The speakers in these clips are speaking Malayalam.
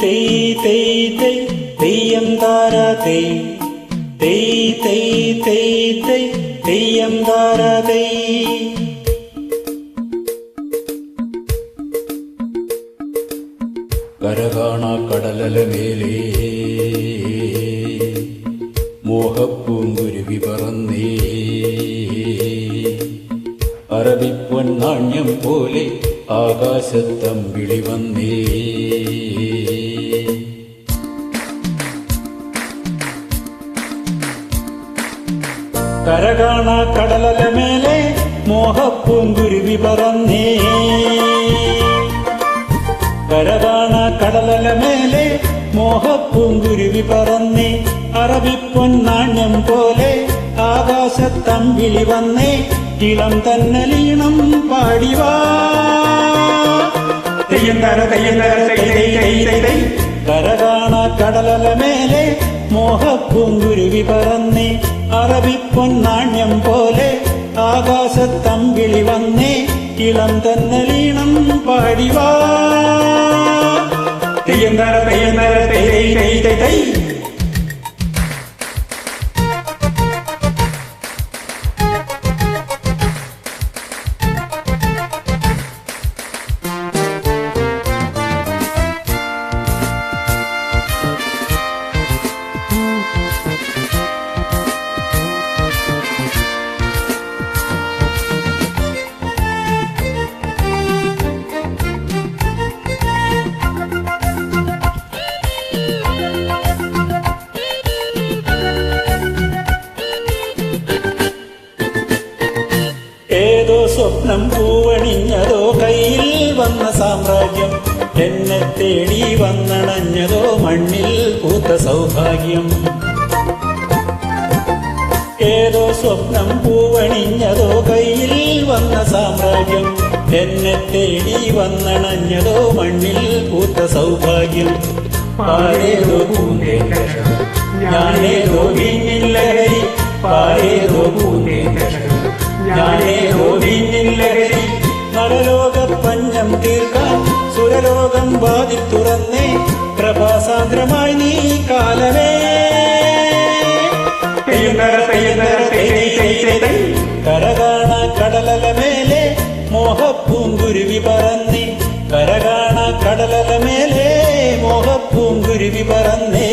തെയ് തെയ് തെയ് തെയ്യം താര തെയ് തെയ് തെയ് തെയ് തെയ് തെയ്യം താര തെയ്. കരകാണ കടലല മേലേ മോഹപ്പൂങ്കുരുവി പറന്നേ, അറബിപ്പൊന്നാണ്യം പോലെ ആകാശത്തമ്പിളി വന്നേ. കരകാണ കടലല മേലെ മോഹപ്പൂങ്കുരുവി പറന്നേ, കരകാണ കടലല മേലെ മോഹപ്പൂങ്കുരുവി പറന്നേ, അറബിപ്പൊന്നാണ്യം പോലെ ആകാശത്തമ്പിളി വന്നേ. ഇളം തന്നലീണം പാടിവാ തെയ്യന്തര തെയ്യന്തര തെയ്. കരകാണ കടലല മേലെ മോഹപ്പൂങ്കുരുവി പറന്നേ, അറബിപ്പൊന്നാണ്യം പോലെ ആകാശത്തമ്പിളി വന്നേ. ഇളം തന്നലീണം പാടിവാ തെയ്യന്തര തെയ്യന്തര തെയ്. ഏതോ സ്വപ്നം പൂവണിഞ്ഞതോ കയ്യിൽ വന്ന സാമ്രാജ്യം, എന്നെ തേടി വന്നണഞ്ഞതോ മണ്ണിൽ പൂത്ത സൗഭാഗ്യം. ഏതോ സ്വപ്നം പൂവണിഞ്ഞതോ കയ്യിൽ വന്ന സാമ്രാജ്യം, എന്നെ തേടി വന്നണഞ്ഞതോ മണ്ണിൽ പൂത്ത സൗഭാഗ്യം. പാരേതോ പൂന്തേ ഞാനേതോ വീഞ്ഞില്ലഹരി, പാരേതോ പൂന്തേ ഞാനേതോ വീഞ്ഞില്ലഹരി. നരലോക പഞ്ഞം തീർക്കാൻ സുരലോകം വാതിൽ തുറന്നേ, പ്രഭാസാന്ദ്രമായി നീ കാലമേ. കരകാണ കടലല മേലെ മോഹപ്പൂങ്കുരുവി പറന്നേ, കരകാണ കടലല മേലെ മോഹപ്പൂങ്കുരുവി പറന്നേ.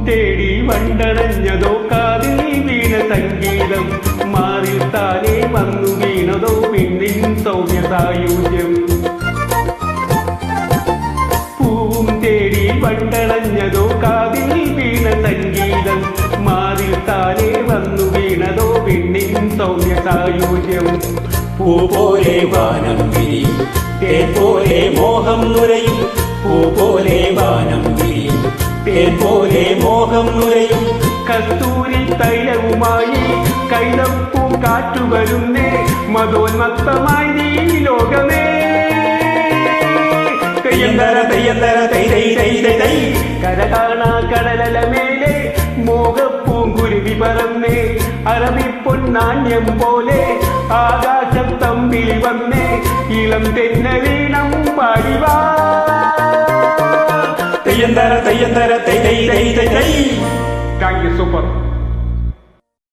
തേടി വണ്ടണഞ്ഞതോ കാതിൽ വീണ സംഗീതം, മാറിൽ താനേ വന്നു വീണതോ പിന്നിൻ സൗമ്യസായുജ്യം. പൂവും തേടി വണ്ടണഞ്ഞതോ കാതിൽ വീണ സംഗീതം, മാറിൽ താനേ വന്നു വീണതോ പിന്നിൻ സൗമ്യസായുജ്യം. പൂ പോലെ വാനം വിരിയും, തേൻ പോലെ മോഹം നുരയും, പൂ പോലെ വാനം വിരിയും, തേൻ പോലെ മോഹം നുരയും. കസ്തൂരി തൈലവുമായി കൈതപ്പൂ കാറ്റുവരുന്നേ, മതോന്മത്തമായി നീ ലോകമേ. തെയ്യന്തര തെയ്യന്തര തെയ്. കരകാണ കടലല മേലെ മോഹപ്പൂങ്കുരുവി പറന്നേ, അറബിപ്പൊന്നാണ്യം പോലെ ആകാശത്തമ്പിളി വന്നേ. ഇളം തെന്നലീണം പാടിവാ തെയ്യന്തര തെയ്യന്തര തെയ്. Thank you, super.